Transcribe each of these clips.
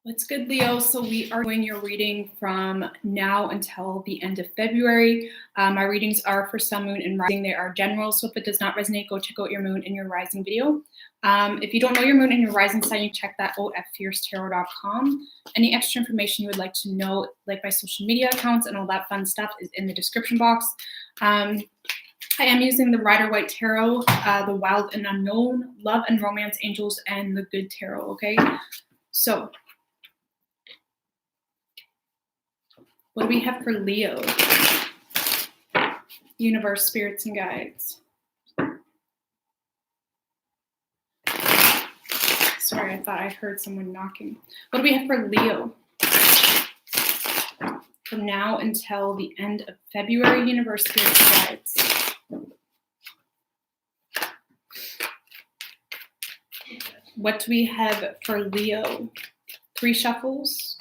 What's good, Leo? So we are doing your reading from now until the end of February. My readings are for sun, moon, and rising. They are general, so if it does not resonate, go check out your moon and your rising video. If you don't know your moon and your rising sign, you check that out at fiercetarot.com. Any extra information you would like to know, like my social media accounts and all that fun stuff, is in the description box. I am using the Rider-Waite Tarot, the Wild and Unknown, Love and Romance Angels, and the Good Tarot, okay? So what do we have for Leo? Universe, spirits, and guides. Sorry, I thought I heard someone knocking. What do we have for Leo? From now until the end of February, universe, spirits, and guides. What do we have for Leo? 3 shuffles.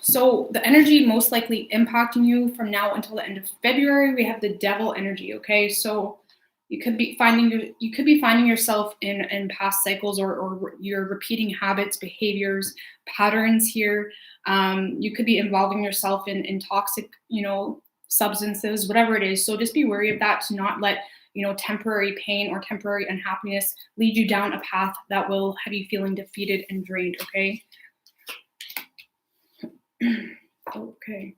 So the energy most likely impacting you from now until the end of February, we have the Devil energy, okay? So you could be finding yourself in past cycles or you're repeating habits, behaviors, patterns here. You could be involving yourself in toxic, substances, whatever it is. So just be wary of that, to not let temporary pain or temporary unhappiness lead you down a path that will have you feeling defeated and drained, okay? Okay.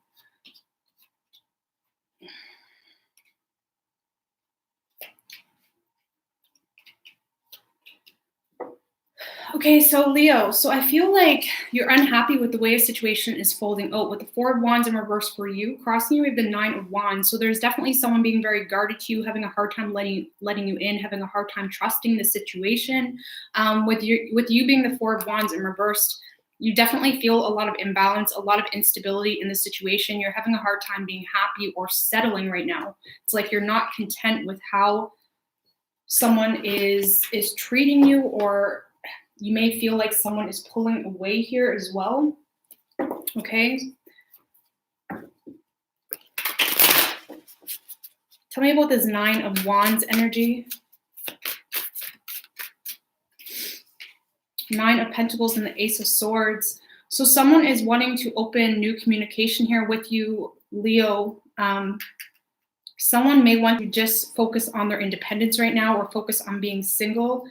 Okay, so Leo, so I feel like you're unhappy with the way a situation is folding out. With the 4 of Wands in reverse for you, crossing you with the 9 of Wands. So there's definitely someone being very guarded to you, having a hard time letting you in, having a hard time trusting the situation. With you being the 4 of Wands in reversed, you definitely feel a lot of imbalance, a lot of instability in the situation. You're having a hard time being happy or settling right now. It's like you're not content with how someone is treating you, or you may feel like someone is pulling away here as well, okay? Tell me about this 9 of Wands energy. 9 of Pentacles and the Ace of Swords. So someone is wanting to open new communication here with you, Leo. Someone may want to just focus on their independence right now, or focus on being single.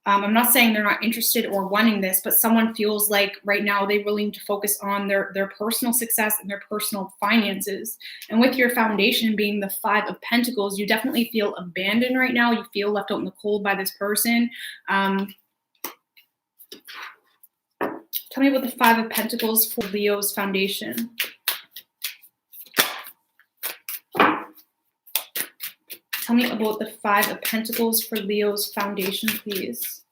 I'm not saying they're not interested or wanting this, but someone feels like right now they really need to focus on their personal success and their personal finances. And with your foundation being the 5 of Pentacles, you definitely feel abandoned right now. You feel left out in the cold by this person. Tell me about the 5 of Pentacles for Leo's foundation. Tell me about the 5 of Pentacles for Leo's foundation, please.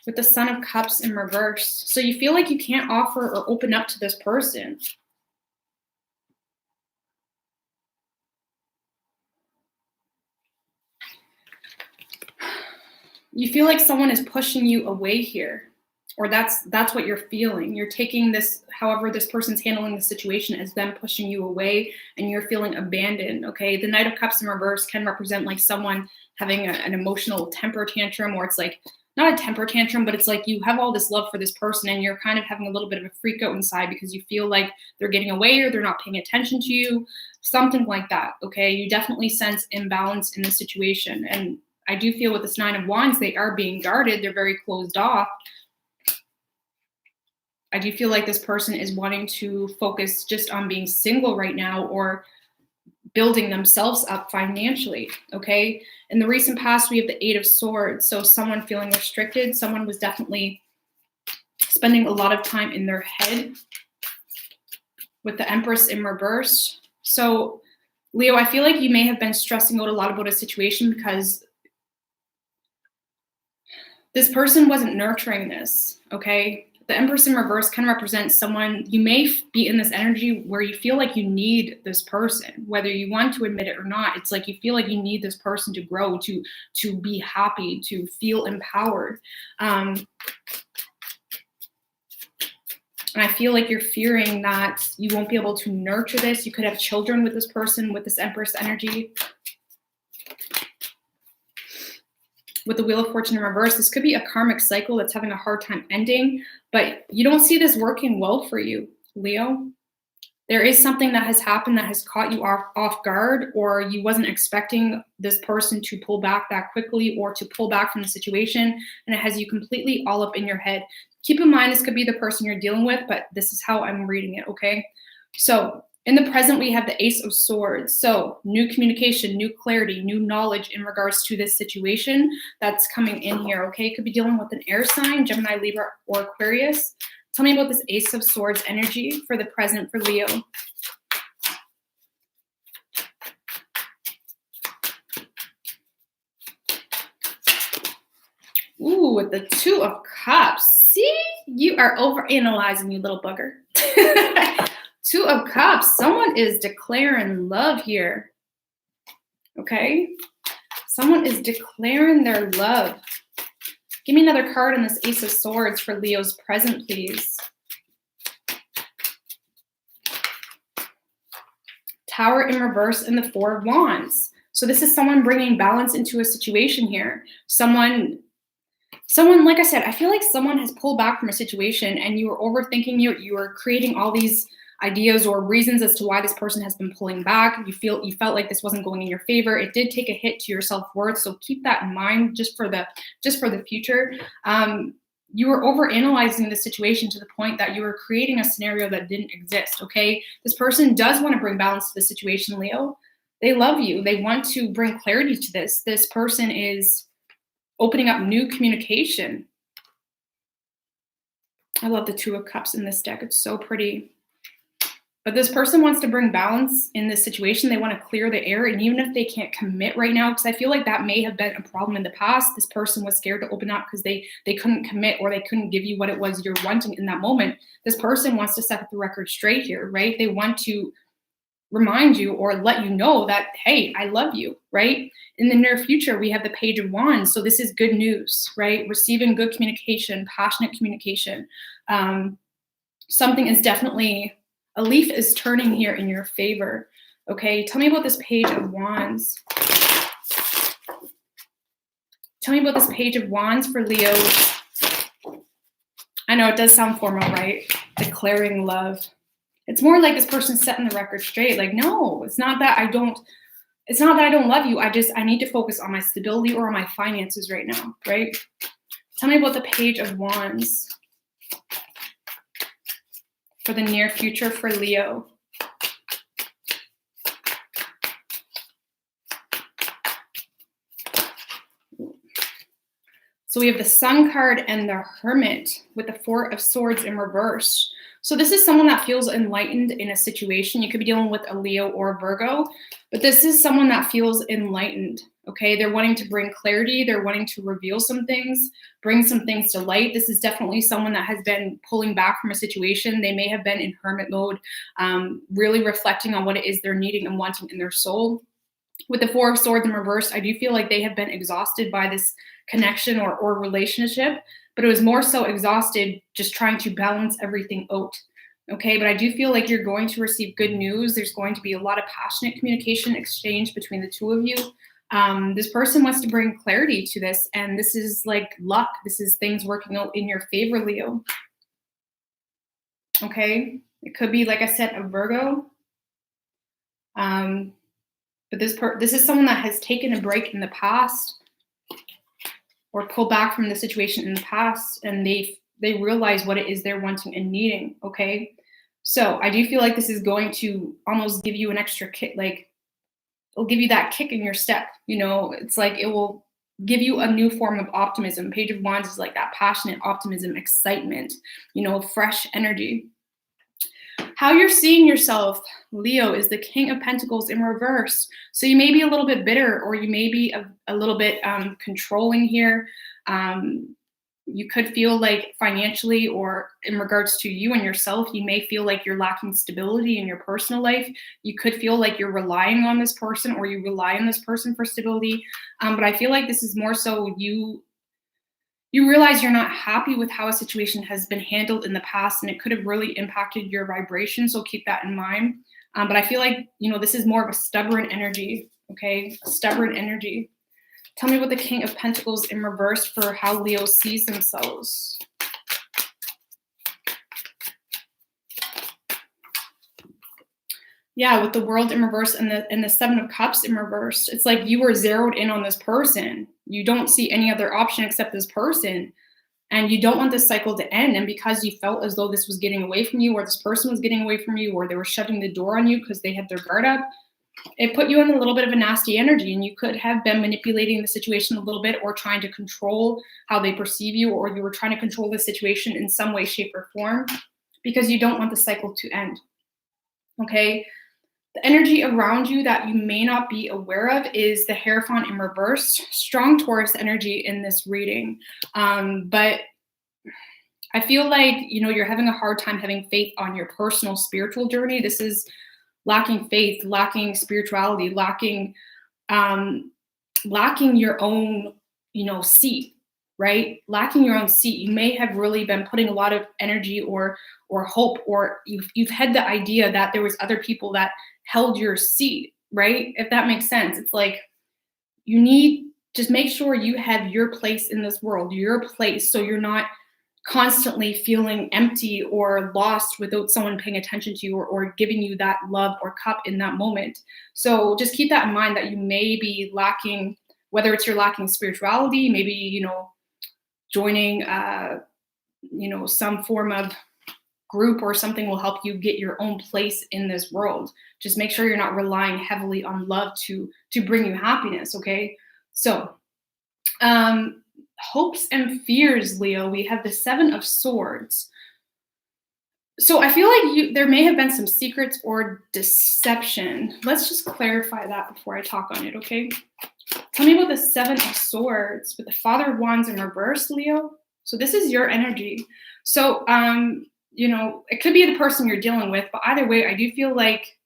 With the Son of Cups in reverse. So you feel like you can't offer or open up to this person. You feel like someone is pushing you away here, or that's what you're feeling. You're taking this, however this person's handling the situation, as them pushing you away, and you're feeling abandoned, okay? The Knight of Cups in reverse can represent like someone having an emotional temper tantrum, or it's like, not a temper tantrum, but it's like you have all this love for this person and you're kind of having a little bit of a freak out inside because you feel like they're getting away or they're not paying attention to you, something like that, okay? You definitely sense imbalance in the situation. And I do feel with this 9 of Wands, they are being guarded. They're very closed off. I do feel like this person is wanting to focus just on being single right now, or building themselves up financially, okay? In the recent past, we have the 8 of Swords. So someone feeling restricted, someone was definitely spending a lot of time in their head, with the Empress in reverse. So Leo, I feel like you may have been stressing out a lot about a situation because this person wasn't nurturing this, okay? The Empress in reverse can represent someone, you may be in this energy where you feel like you need this person, whether you want to admit it or not. It's like you feel like you need this person to grow, to be happy, to feel empowered. And I feel like you're fearing that you won't be able to nurture this. You could have children with this person, with this Empress energy. With the Wheel of Fortune in reverse, this could be a karmic cycle that's having a hard time ending, but you don't see this working well for you, Leo. There is something that has happened that has caught you off guard, or you wasn't expecting this person to pull back that quickly or to pull back from the situation, and it has you completely all up in your head. Keep in mind, this could be the person you're dealing with, but this is how I'm reading it, okay? So in the present, we have the Ace of Swords. So new communication, new clarity, new knowledge in regards to this situation that's coming in here, okay? Could be dealing with an air sign, Gemini, Libra, or Aquarius. Tell me about this Ace of Swords energy for the present for Leo. Ooh, with the Two of Cups. See, you are overanalyzing, you little bugger. Two of Cups. Someone is declaring love here. Okay? Someone is declaring their love. Give me another card on this Ace of Swords for Leo's present, please. Tower in reverse and the Four of Wands. So this is someone bringing balance into a situation here. Someone, like I said, I feel like someone has pulled back from a situation and you were overthinking it. You were creating all these ideas or reasons as to why this person has been pulling back. You felt like this wasn't going in your favor. It did take a hit to your self-worth, so keep that in mind just for the future. You were overanalyzing the situation to the point that you were creating a scenario that didn't exist, okay? This person does want to bring balance to the situation, Leo. They love you. They want to bring clarity to this. This person is opening up new communication. I love the Two of Cups in this deck. It's so pretty. But this person wants to bring balance in this situation. They want to clear the air. And even if they can't commit right now, because I feel like that may have been a problem in the past, this person was scared to open up because they couldn't commit or they couldn't give you what it was you're wanting in that moment. This person wants to set the record straight here, right? They want to remind you or let you know that, hey, I love you, right? In the near future, we have the Page of Wands. So this is good news, right? Receiving good communication, passionate communication. Something is definitely... a leaf is turning here in your favor, okay? Tell me about this Page of Wands. Tell me about this Page of Wands for Leo. I know it does sound formal, right? Declaring love. It's more like this person setting the record straight. Like, no, it's not that I don't love you. I need to focus on my stability or on my finances right now, right? Tell me about the Page of Wands for the near future for Leo. So we have the Sun card and the Hermit with the Four of Swords in reverse. So this is someone that feels enlightened in a situation. You could be dealing with a Leo or a Virgo, but this is someone that feels enlightened, okay? They're wanting to bring clarity. They're wanting to reveal some things, bring some things to light. This is definitely someone that has been pulling back from a situation. They may have been in hermit mode, really reflecting on what it is they're needing and wanting in their soul. With the Four of Swords in reverse, I do feel like they have been exhausted by this connection or relationship, but it was more so exhausted just trying to balance everything out. Okay, but I do feel like you're going to receive good news. There's going to be a lot of passionate communication exchange between the two of you. This person wants to bring clarity to this, and this is like luck. This is things working out in your favor, Leo. Okay, it could be, like I said, a Virgo. But this is someone that has taken a break in the past or pulled back from the situation in the past, and they realize what it is they're wanting and needing, okay? So I do feel like this is going to almost give you an extra kick, like it'll give you that kick in your step, you know? It's like it will give you a new form of optimism. Page of Wands is like that passionate optimism, excitement, you know, fresh energy. How you're seeing yourself, Leo, is the King of Pentacles in reverse. So you may be a little bit bitter, or you may be a little bit controlling here. You could feel like financially, or in regards to you and yourself, you may feel like you're lacking stability in your personal life. You could feel like you're relying on this person, or you rely on this person for stability. But I feel like this is more so you you realize you're not happy with how a situation has been handled in the past, and it could have really impacted your vibration. So keep that in mind. But I feel like, this is more of a stubborn energy. Okay. A stubborn energy. Tell me what the King of Pentacles in reverse for how Leo sees themselves. Yeah, with the World in reverse and the Seven of Cups in reverse, it's like you were zeroed in on this person. You don't see any other option except this person, and you don't want this cycle to end. And because you felt as though this was getting away from you, or this person was getting away from you, or they were shutting the door on you because they had their guard up, it put you in a little bit of a nasty energy, and you could have been manipulating the situation a little bit, or trying to control how they perceive you, or you were trying to control the situation in some way, shape, or form, because you don't want the cycle to end. Okay. The energy around you that you may not be aware of is the Hierophant in reverse. Strong Taurus energy in this reading. But I feel like, you're having a hard time having faith on your personal spiritual journey. This is lacking faith, lacking spirituality, lacking your own, seat, right? Lacking your own seat. You may have really been putting a lot of energy or hope, or you've had the idea that there was other people that held your seat, right? If that makes sense. It's like just make sure you have your place in this world, your place, so you're not constantly feeling empty or lost without someone paying attention to you, or giving you that love or cup in that moment. So just keep that in mind, that you may be lacking, whether it's you're lacking spirituality, maybe, joining, some form of group or something will help you get your own place in this world. Just make sure you're not relying heavily on love to bring you happiness. Okay. So, hopes and fears, Leo, we have the Seven of Swords. So I feel like there may have been some secrets or deception. Let's just clarify that before I talk on it. Okay. Tell me about the Seven of Swords with the Father of Wands in reverse, Leo. So this is your energy. So, it could be the person you're dealing with, but either way, I do feel like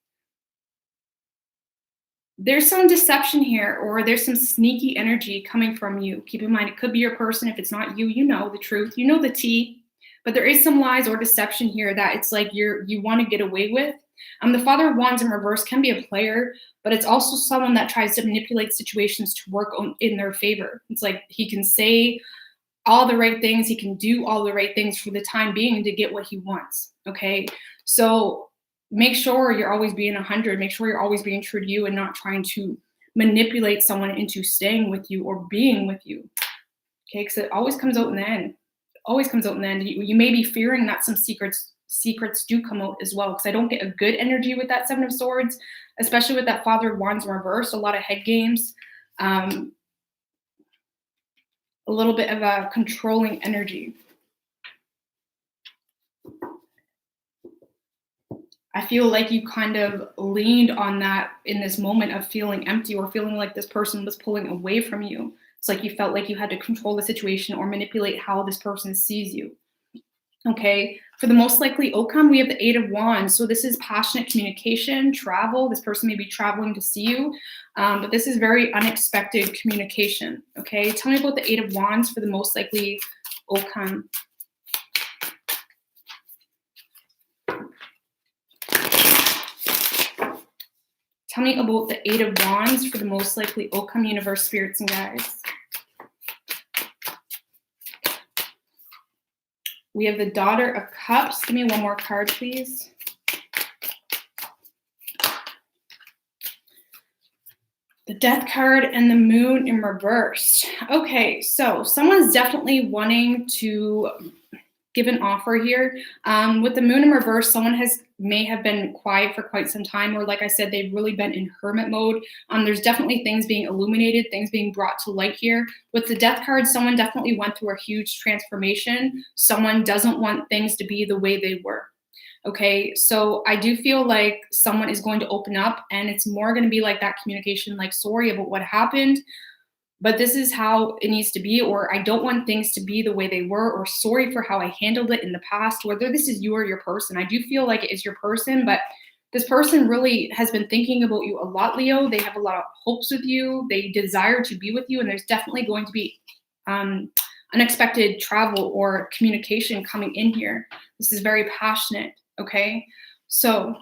there's some deception here, or there's some sneaky energy coming from you. Keep in mind, it could be your person. If it's not you, you know the truth, you know the tea, but there is some lies or deception here that it's like you want to get away with. The Father of Wands in reverse can be a player, but it's also someone that tries to manipulate situations to work in their favor. It's like he can say all the right things, he can do all the right things for the time being to get what he wants. Okay. So make sure you're always being 100. Make sure you're always being true to you and not trying to manipulate someone into staying with you or being with you. Okay. Because it always comes out in the end. It always comes out in the end. You may be fearing that some secrets do come out as well. Because I don't get a good energy with that Seven of Swords, especially with that Father of Wands in reverse. A lot of head games. A little bit of a controlling energy. I feel like you kind of leaned on that in this moment of feeling empty, or feeling like this person was pulling away from you. It's like you felt like you had to control the situation or manipulate how this person sees you. Okay. For the most likely outcome, we have the Eight of Wands. So this is passionate communication, travel. This person may be traveling to see you, but this is very unexpected communication. Okay. Tell me about the Eight of Wands for the most likely outcome. Tell me about the Eight of Wands for the most likely outcome, universe, spirits, and guides. We have the Daughter of Cups. Give me one more card, please. The Death card and the Moon in reverse. Okay, so someone's definitely wanting to give an offer here. With the Moon in reverse, someone may have been quiet for quite some time, or like I said, they've really been in hermit mode. There's definitely things being illuminated, things being brought to light here. With the Death card, someone definitely went through a huge transformation. Someone doesn't want things to be the way they were. Okay, so I do feel like someone is going to open up, and it's more going to be like that communication, like, sorry about what happened, but this is how it needs to be, or I don't want things to be the way they were, or sorry for how I handled it in the past. Whether this is you or your person, I do feel like it is your person, but this person really has been thinking about you a lot, Leo. They have a lot of hopes with you. They desire to be with you, and there's definitely going to be unexpected travel or communication coming in here. This is very passionate, okay? So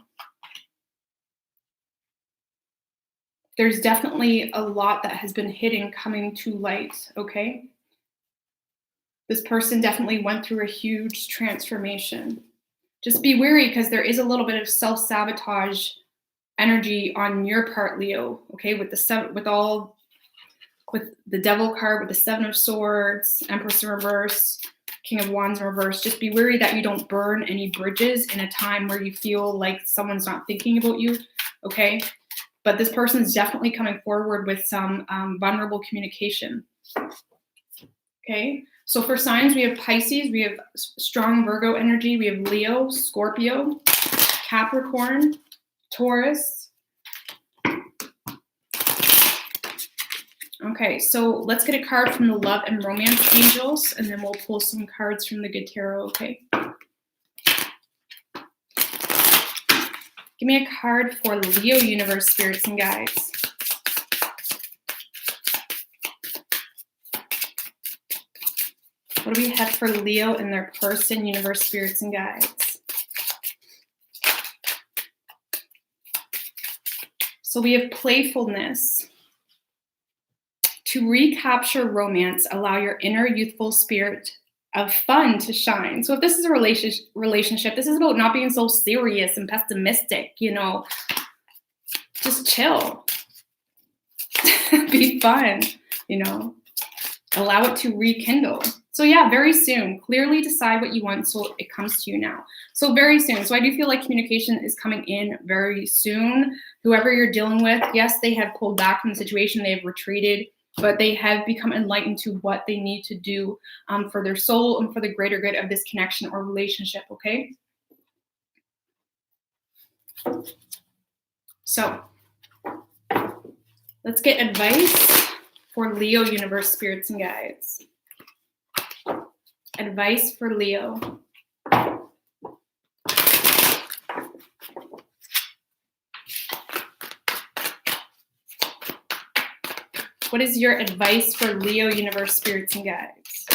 there's definitely a lot that has been hidden coming to light, okay? This person definitely went through a huge transformation. Just be wary because there is a little bit of self-sabotage energy on your part, Leo, okay? With the Devil card, with the Seven of Swords, Empress in reverse, King of Wands in reverse. Just be wary that you don't burn any bridges in a time where you feel like someone's not thinking about you, okay? But this person is definitely coming forward with some vulnerable communication, okay? So for signs, we have Pisces, we have strong Virgo energy, we have Leo, Scorpio, Capricorn, Taurus. Okay, so let's get a card from the Love and Romance Angels, and then we'll pull some cards from the Good Tarot, okay? Give me a card for Leo Universe, Spirits, and Guides. What do we have for Leo and their person, Universe, Spirits, and Guides? So we have playfulness. To recapture romance, allow your inner youthful spirit of fun to shine. So if this is a relationship, this is about not being so serious and pessimistic, you know. Just chill. Be fun, you know. Allow it to rekindle. So yeah, very soon. Clearly decide what you want so it comes to you now. So very soon. So I do feel like communication is coming in very soon. Whoever you're dealing with, yes, they have pulled back from the situation. They have retreated, but they have become enlightened to what they need to do for their soul and for the greater good of this connection or relationship, okay? So let's get advice for Leo Universe, Spirits, and Guides. Advice for Leo. What is your advice for Leo Universe, Spirits, and Guides?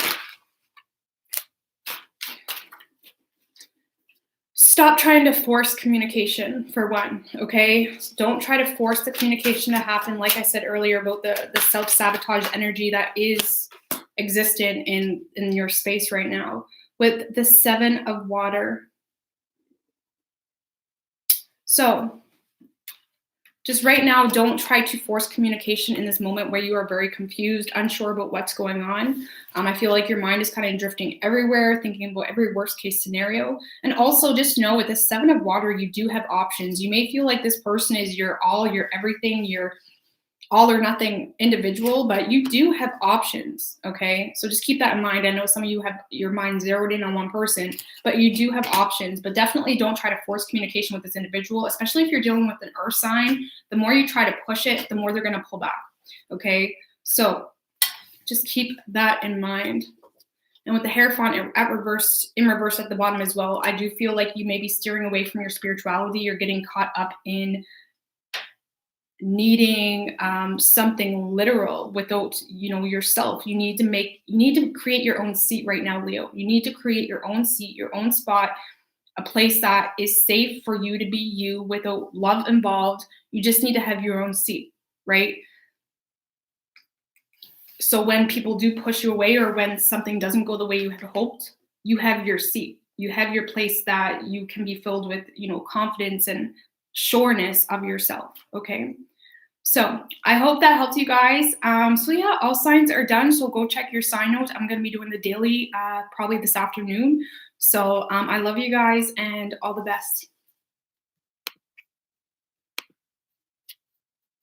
Stop trying to force communication, for one, okay? Don't try to force the communication to happen. Like I said earlier about the self-sabotage energy that is existent in your space right now. With the Seven of Water. So just right now, don't try to force communication in this moment where you are very confused, unsure about what's going on. I feel like your mind is kind of drifting everywhere, thinking about every worst case scenario. And also just know with the Seven of Water, you do have options. You may feel like this person is your all, your everything, your all or nothing individual, but you do have options, okay? So just keep that in mind. I know some of you have your mind zeroed in on one person, but you do have options, but definitely don't try to force communication with this individual, especially if you're dealing with an earth sign. The more you try to push it, the more they're gonna pull back, okay? So just keep that in mind. And with the Hierophant in reverse at the bottom as well, I do feel like you may be steering away from your spirituality. You're getting caught up in needing something literal without, you know, yourself. You need to create your own seat right now, Leo. You need to create your own seat, your own spot, a place that is safe for you to be you without love involved. You just need to have your own seat, right? So when people do push you away or when something doesn't go the way you had hoped, you have your seat. You have your place that you can be filled with, you know, confidence and sureness of yourself, okay? So I hope that helped you guys. So yeah, all signs are done. So go check your sign note. I'm going to be doing the daily probably this afternoon. So I love you guys and all the best.